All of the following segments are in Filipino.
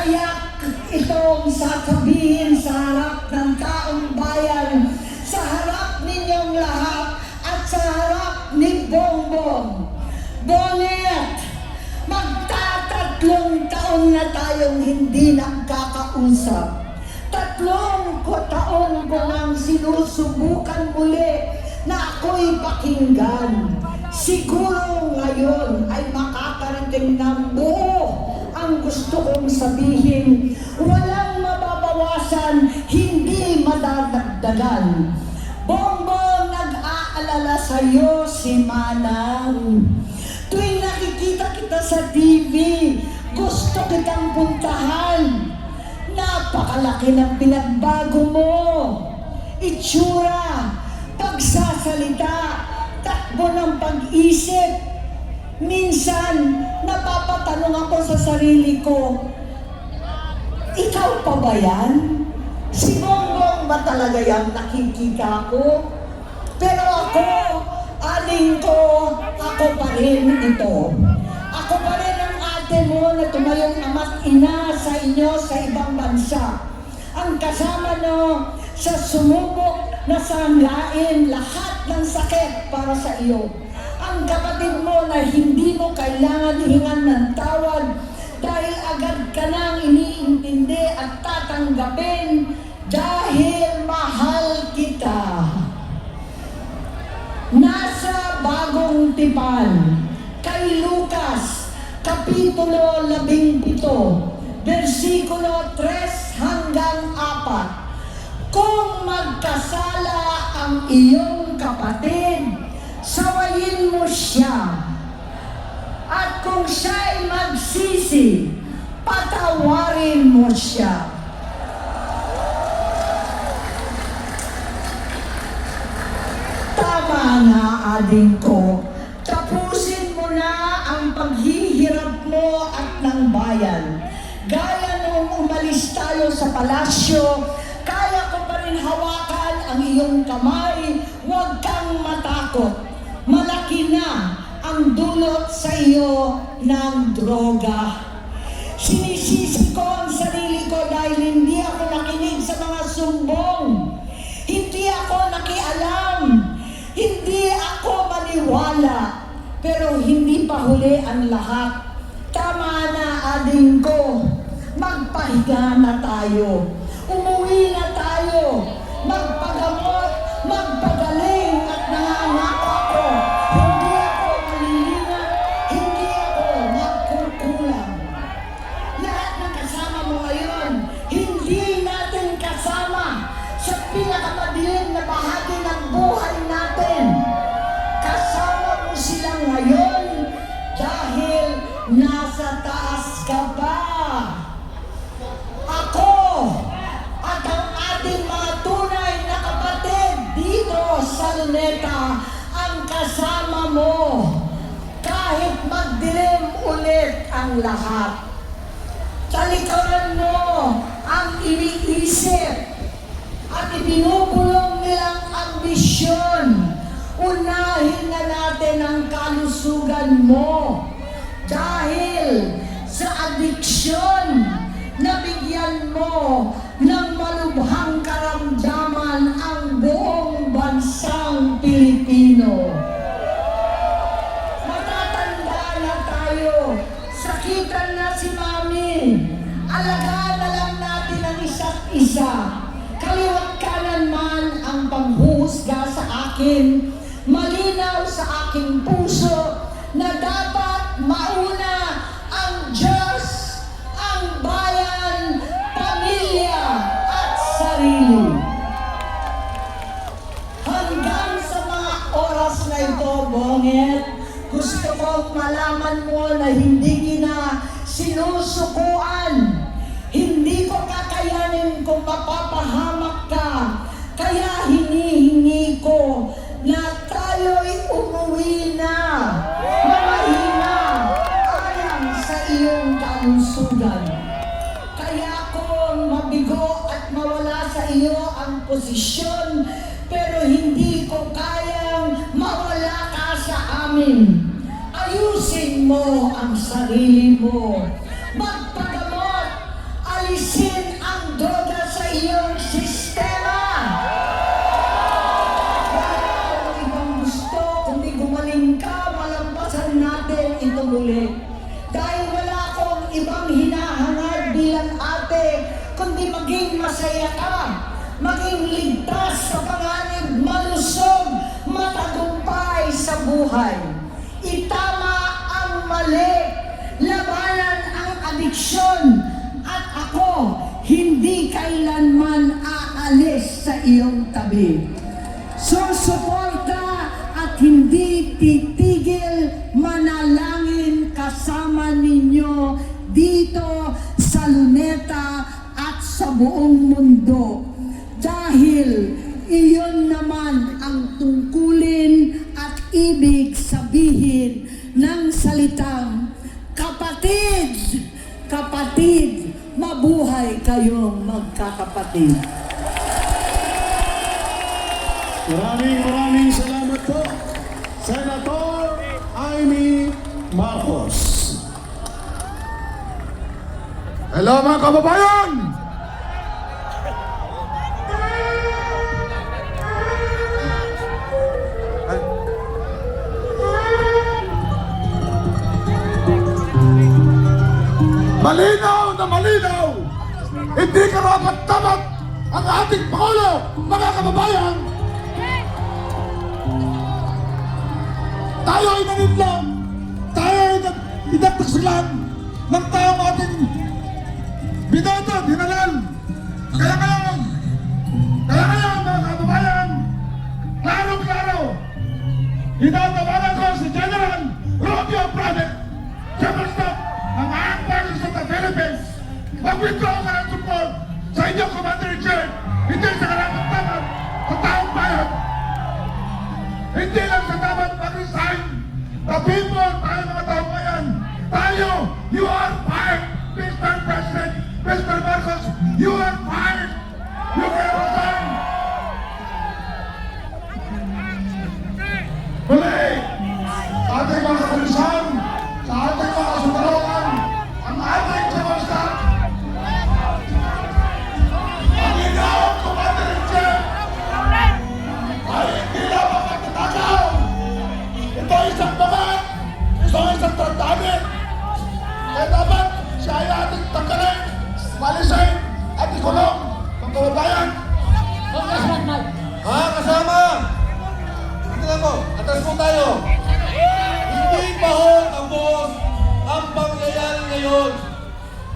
Kaya itong sasabihin sa harap ng taong bayan, sa harap ninyong lahat, at sa harap ni Bongbong. Bonget, magtatatlong taon na tayong hindi nagkakausap. 3 taon ko nang sinusubukan muli na ako'y pakinggan. Siguro ngayon ay makakarating ng buo ang gusto kong sabihin. Walang mababawasan, hindi madadagdagan. Bongbong, nag-aalala sa'yo si Manang. Tuwing nakikita kita sa TV, gusto kitang puntahan. Napakalaki ng pinagbago mo. Itsura, pagsasalita, takbo ng pag-isip. Minsan, napapatanong ako sa sarili ko, ikaw pa ba yan? Si Bongbong ba talaga yung nakikita ko? Pero ako, aling ko, ako pa rin ito. Ako pa rin ang ate mo na tumayong ama't ina sa inyo sa ibang bansa. Ang kasama no sa sumubok na sanglain lahat ng sakit para sa iyo. Ang kapatid mo na hindi mo kailangan hingan ng tawad dahil agad ka nang iniintindi at tatanggapin dahil mahal kita. Nasa Bagong Tipan, kay Lucas, Kapitulo 17, versikulo 3 hanggang 4. Kung magkasala ang iyong kapatid, sawayin mo siya. At kung siya'y magsisi, patawarin mo siya. Tama na, ading ko. Tapusin mo na ang paghihirap mo at ng bayan. Gaya noong umalis tayo sa palasyo, kaya ko pa rin hawakan ang iyong kamay. Huwag kang matakot. Malaki na ang dulot sa iyo ng droga. Sinisisi ko ang sarili ko dahil hindi ako nakinig sa mga sumbong. Hindi ako nakialam. Hindi ako maniwala. Pero hindi pa huli ang lahat. Tama na, ading ko. Magpahinga na tayo. Umuwi na tayo. Magpagamot, magpagaling at nangangako ako. Hindi ako malilingat, hindi ako magkukulang. Lahat ng kasama mo ngayon, hindi natin kasama sa pinakamadilim na bahagi ng buhay natin. Kasama mo sila ngayon dahil nasa taas ka pa. Ako at ang ating mga tunay na kapatid dito sa Luneta ang kasama mo kahit magdilim ulit ang lahat. Talikuran mo ang iniisip at ibinubulong nilang ambisyon. Unahin na natin ang kalusugan mo dahil sa adiksyon na bigyan mo ng malubhang karamdaman ang buong bansang Pilipino. Matatanda na tayo, sakitan na si Mami, alagaan na lang natin ang isa't isa. Kaliwat kanan man ang panghuhusga sa akin, malinaw sa aking puso na dapat mauna ang Diyos, ang bayan, pamilya at sarili. Hanggang sa mga oras na ito, Bonget, gusto kong malaman mo na hindi kita sinusukuan. Hindi ko kakayanin kung mapapahamak ka. Kaya hinihingi ko na tayo'y umuwi na. Mahina alang sa iyong kalusugan. Kaya kung mabigo at mawala sa iyo ang posisyon, pero hindi ko kayang mawala ka sa amin. Ayusin mo ang sarili mo. Magpagamot maging masaya ka, maging ligtas sa panganib, malusog, matagumpay sa buhay. Itama ang mali, labanan ang adiksyon, at ako hindi kailanman aalis sa iyong tabi. Susuporta at hindi titigil manalangin kasama ninyo dito sa Luneta at sa buong mundo. Dahil iyon naman ang tungkulin at ibig sabihin ng salitang kapatid, kapatid, mabuhay kayong magkakapatid. Maraming salamat po, Senator Amy Marcos. Hello mga kababayan! Malinaw na malinaw! Hindi karapat-dapat ang ating Pangulo, mga kababayan! Tayo ay nanidlang, tayo ay idagdagslan ng taong ating binoto, dinalal. Kaya ngayon, mga kababayan, klaro-klaro, hinatawagan ko si General Romeo Prade, General Staff ng Armed Forces of the Philippines, mag-withdraw ka ng support sa inyong Commander-in-Chief, hindi sa karapat-dapat sa taong bayan. Hindi lang sa dapat mag-resign. Tabihin mo tayo mga taong bayan. Tayo, you are fired, Mr. President, Mr. Marcos, you are fired. You can resign. Muli, sa ating mga kapulisan, sa ating mga kasundaluhan, ang ating civil staff, ang inyong Commander-in-Chief, ay hindi lamang magtatakaw. Ito ay isang bagat, ito ay isang tratadit. Kaya dapat siya ay ating tanggalin, malisin at ikulong. Mga kababayan, Mga kasama, ito lang po, atras po tayo. Hindi pa ho tapos ang pangyayari ngayon.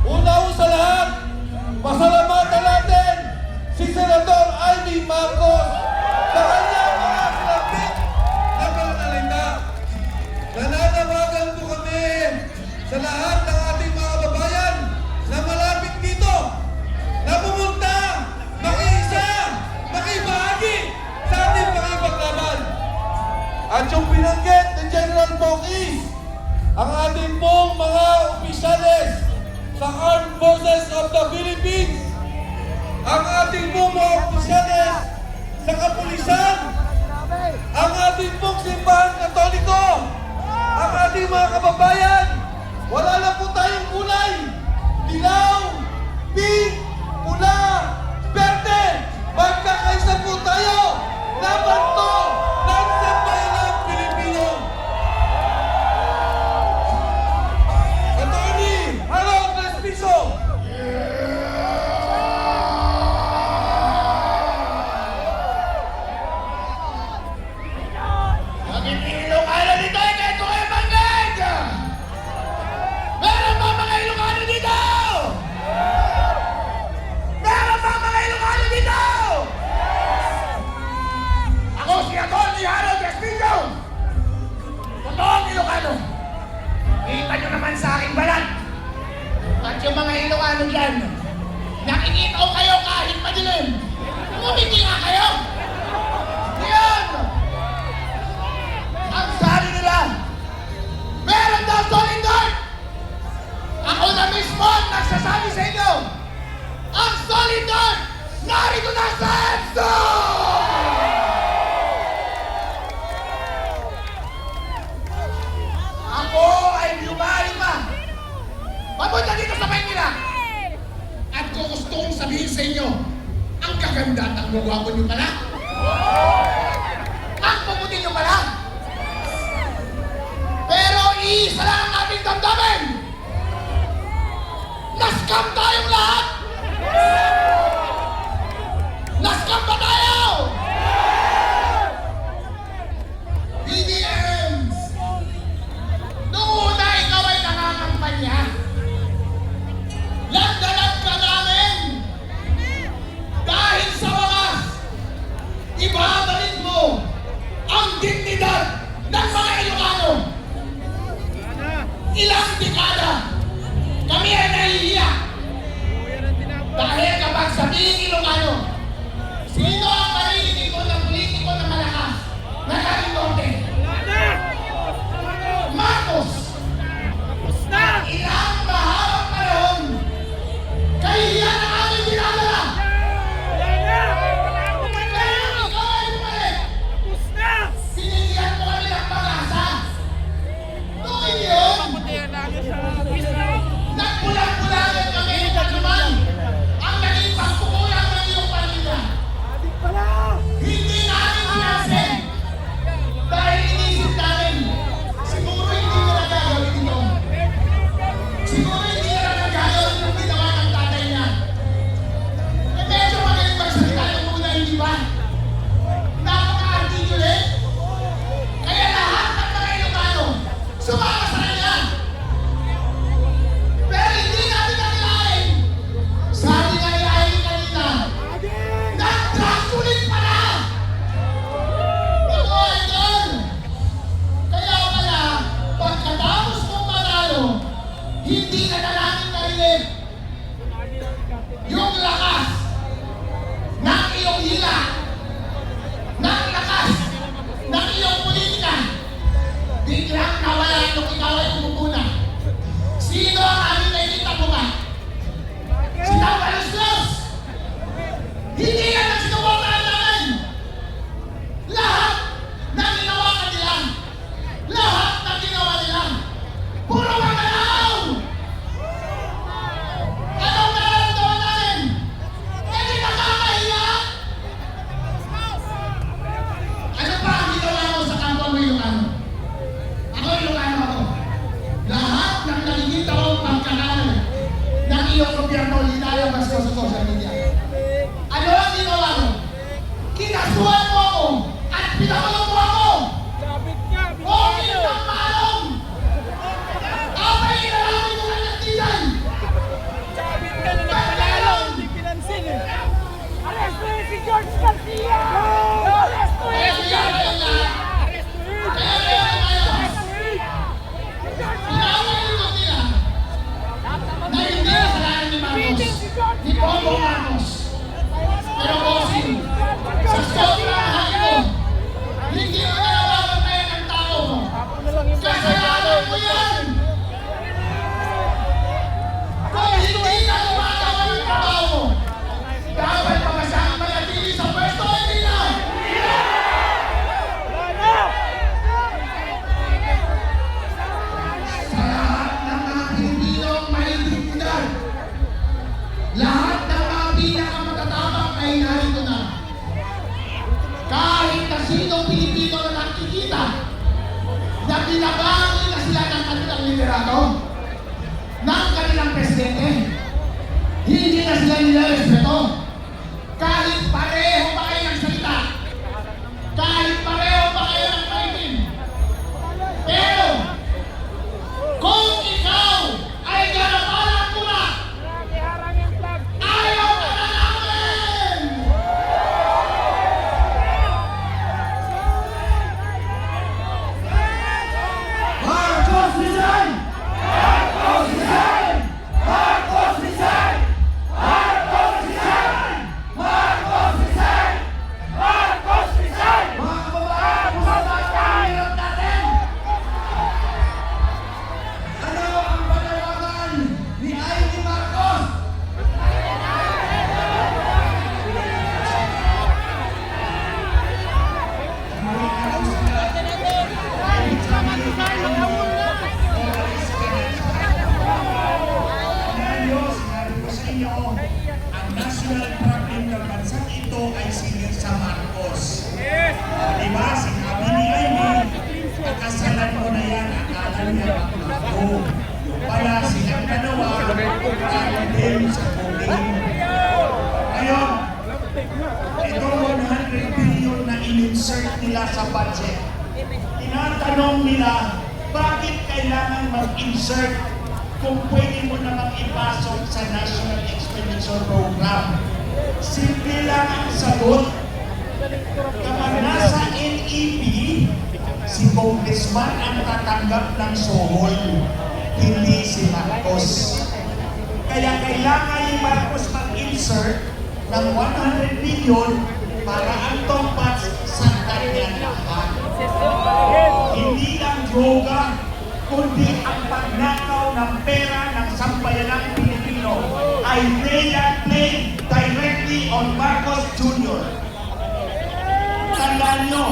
Una ho sa lahat, pasalamatan natin si Senator Amy Marcos sa kanyang mga kalapit na pananalita. Nananawagan po kami sa lahat ng ating mga kababayan na malapit dito, na pumunta, makiisa, makibahagi sa ating pakipaglaban. At yung binanggit ni General Bokis, ang ating pong mga opisyales sa Armed Forces of the Philippines, ang ating pong mga opisyales sa kapulisan, ang ating pong simbahan katoliko, ang ating mga kababayan, wala na po tayong kulay, dilaw, pink, pula, berde, magkakaisa po tayo, laban to ng sambayanang Pilipino. Attorney Harold Respiso. Ilocano dito ay kahit kayo banggag! Meron ba mga Ilocano dito? Meron ba mga Ilocano dito? Ako si Atty. Harold Respiso! Totoong Ilocano! Kita nyo naman sa aking balat! At yung mga Ilocano dyan, nakikita ko kayo kahit madilim! Umiti nga kayo! Ngayon! Ang sabi nila, meron daw solid dark! Ako na mismo ang nagsasabi sa inyo, ang solid dark, narito na sa EDSA! Ako ay lumari pa, papunta dito sa Maynila. At kung gusto kong sabihin sa inyo, ang gaganda at ang gagwapo nyo pala. Ang puputi nyo pala. Pero iisa lang ang ating damdamin! Na-scam tayong lahat! ni Bongbong Marcos. Pero bossing, sa sobrang haki mo, hindi mo nararamdaman ang tao mo. Kasalanan mo yan! Kung hindi ka gumagawa ng trabaho mo, dapat pa ba siyang manatili sa pwesto? Hindi na! Sa lahat ng mga Pilipinong maintindihan, lahat ng mga pinakamatatapang ay narito na. Kahit na sinong Pilipino na nakikita na binabangi na sila ng kanilang liderato, ng kanilang presidente, hindi na sila nilarespeto. Kahit pareho pa kayo ng salita, kahit pareho pa kayo ng paitin. Pero, kung ikaw ay ganapalang pula, ayaw ka na namin! Marcos resign! Marcos resign! Marcos resign! Marcos resign! Marcos resign! Marcos resign! Mga kababayan, pumasok ang hirap natin! Ano ang panawagan ni Amy Marcos? Sinabi ko sa inyo, ang national problem ng bansang ito ay si Lisa Marcos. Diba? Sinabi ni Amy, pagkasalan mo na yan, akala niya ako. Yung pala, silang dalawa, din sa COVID. Ngayon, itong 100 billion na in-insert nila sa budget, tinatanong nila, bakit kailangan mag-insert kung pwede mo namang ipasok sa National Expenditure Program? Simple lang ang sagot. Kapag nasa NEP, si Congressman ang tatanggap ng sohol, hindi si Marcos. Kaya kailangan ni Marcos mag-insert ng 100 billion para ang tongpats sa kanya lahat. Hindi lang droga, kundi ang pagnakaw ng pera ng sambayanang Pilipino ay played directly on Marcos Jr. Tandaan nyo,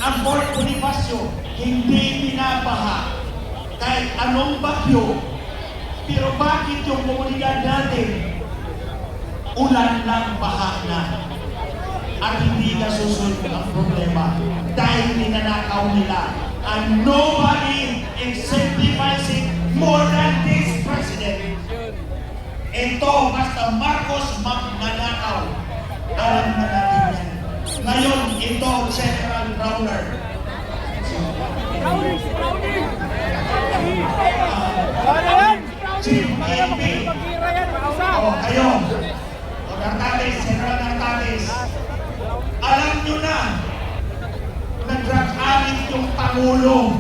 ang Fort Bonifacio hindi binabaha kahit anong bagyo. Pero bakit yung komunidad natin ulan lang, baha na, at hindi nasusunod ang problema dahil ninanakaw nila? And nobody exemplifies it more than this president. Ito, basta Marcos magnanakaw. Alam na natin yan. Ngayon, ito, General Browner. Chief PNP. O, kayo. O, Nartales, General Nartales. Alam nyo na, nag-drug addict yung Pangulo.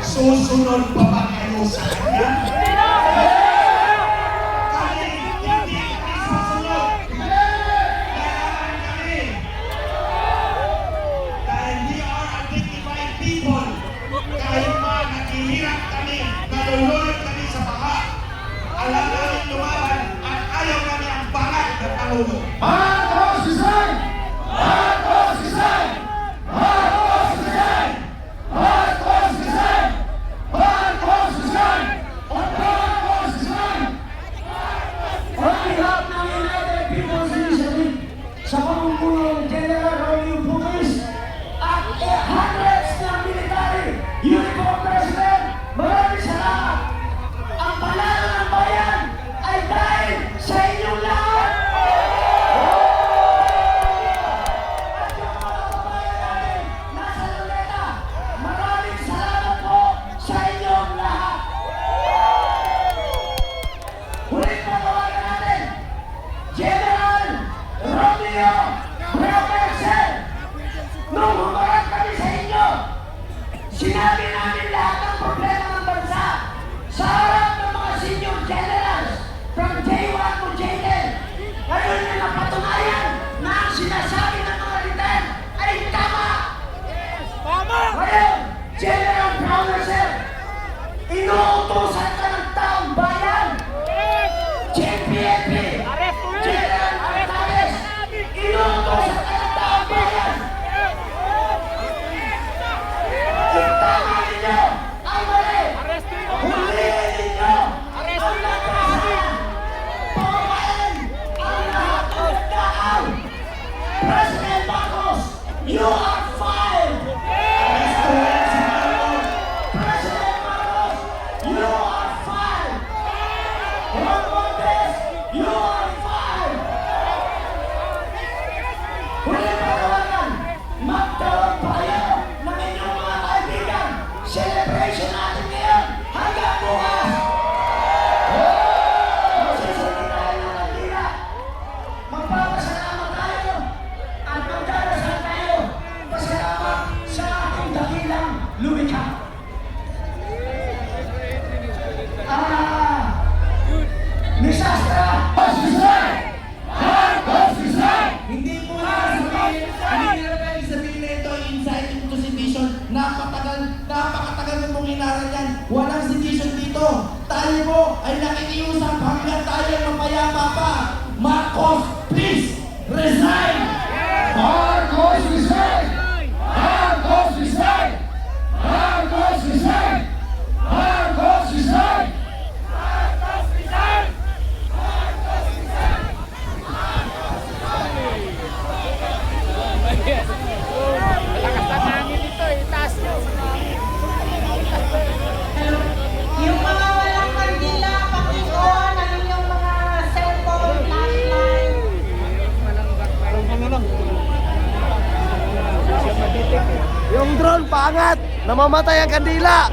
Susunod pa ba kayo sa kanya? Kami, hindi kami susunod. Kailangan kami. Dahil we are a dignified people. Kahit pa naghihirap kami, nalulunod kami sa baka, alam namin lumaban at ayaw kami ang bangat ng Pangulo. Marcos resign! Marcos resign! Marcos resign! Marcos resign! Marcos resign! Marcos resign! On behalf ng United People's Initiative sa pamumuno ng General Raul Pulis at hundreds ng military uniform personnel, maraming salamat! Ang panalo ng bayan ay dahil sa inyong lahat! At yung mga kabayan natin nasa Luneta, maraming salamat po sa inyong lahat! Huling patawagan natin, General Romeo Brokersel, nung humarap kami sa inyo, sinabi namin lahat ng problema ng bansa sa harap ng mga senior generals from J1 to J9. PNP, General Martales, inutos sa taong bayan. Itahan ninyo ang mali. Huliin ninyo ang nagkasalanan. Pamain ang lahat ng nagdaan. President Marcos, you are fired. President Marcos, you are fired. Romualdez, you are fired. Huli panawagan, magkaroon pa kayo ng inyong mga kaibigan. Celebration natin ngayon hanggang bukas. Magsisunod tayo ng kandila. Magpapasalamat tayo at magdarasal tayo. Pasalamat sa ating dakilang lumikha. Nisastra! Hindi po namin sabihin na ito inciting to sedition. Napakatagal na pong inaral yan. Walang sedition dito. Tayo po ay nakikiusap hanggang tayo mapayapa pa. Marcos, please, resign! Marcos resign! Marcos resign! Marcos resign! Marcos resign! Yung mga walang kandila, paki-on ang inyong mga cellphone, flashlight. Yung drone, pangat! Namamatay ang kandila!